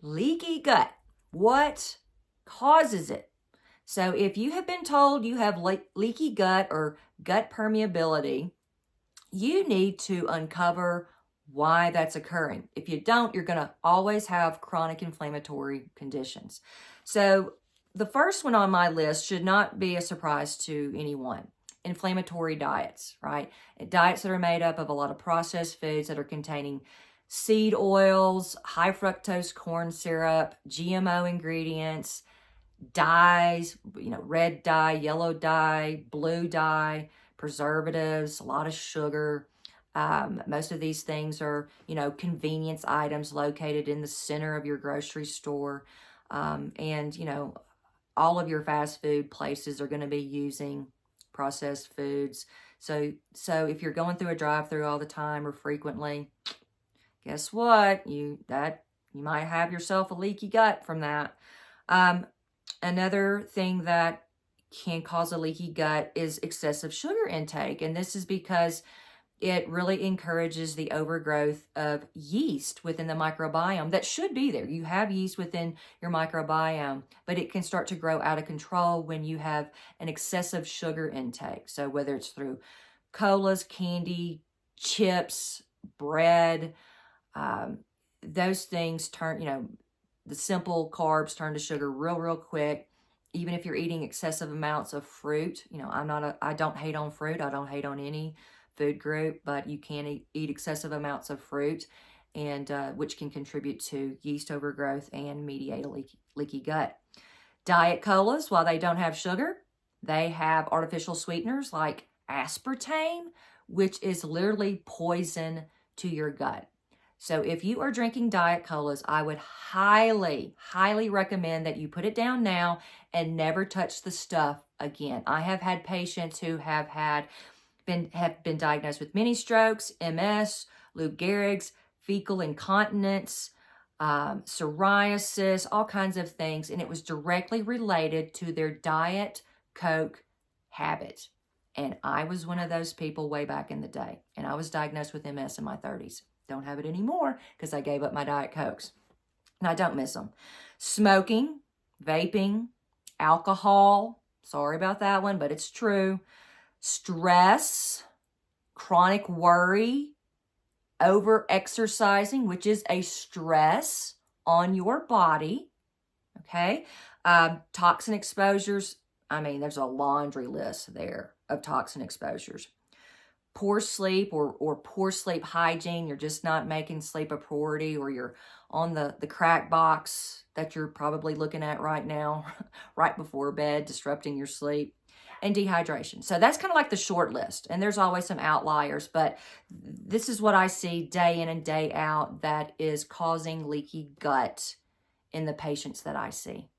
Leaky gut. What causes it? So if you have been told you have leaky gut or gut permeability, you need to uncover why that's occurring. If you don't, you're going to always have chronic inflammatory conditions. So the first one on my list should not be a surprise to anyone. Inflammatory diets, right? Diets that are made up of a lot of processed foods that are containing seed oils, high fructose corn syrup, GMO ingredients, dyes, red dye, yellow dye, blue dye, preservatives, a lot of sugar. Most of these things are, convenience items located in the center of your grocery store. And all of your fast food places are going to be using processed foods. So if you're going through a drive-through all the time or frequently, guess what? You might have yourself a leaky gut from that. Another thing that can cause a leaky gut is excessive sugar intake. And this is because it really encourages the overgrowth of yeast within the microbiome that should be there. You have yeast within your microbiome, but it can start to grow out of control when you have an excessive sugar intake. So whether it's through colas, candy, chips, bread, those things turn, the simple carbs turn to sugar real quick. Even if you're eating excessive amounts of fruit, I don't hate on fruit. I don't hate on any food group, but you can eat excessive amounts of fruit, and which can contribute to yeast overgrowth and mediate a leaky gut. Diet colas, while they don't have sugar, they have artificial sweeteners like aspartame, which is literally poison to your gut. So if you are drinking diet colas, I would highly recommend that you put it down now and never touch the stuff again. I have had patients who have been diagnosed with mini strokes, MS, Lou Gehrig's, fecal incontinence, psoriasis, all kinds of things, and it was directly related to their Diet Coke habit. And I was one of those people way back in the day, and I was diagnosed with MS in my 30s. Don't have it anymore because I gave up my Diet Cokes. And I don't miss them. Smoking, vaping, alcohol. Sorry about that one, but it's true. Stress, chronic worry, over-exercising, which is a stress on your body. Okay? Toxin exposures. There's a laundry list there of toxin exposures. Poor sleep or poor sleep hygiene. You're just not making sleep a priority, or you're on the crack box that you're probably looking at right now, right before bed, disrupting your sleep, and dehydration. So that's kind of like the short list. And there's always some outliers, but this is what I see day in and day out that is causing leaky gut in the patients that I see.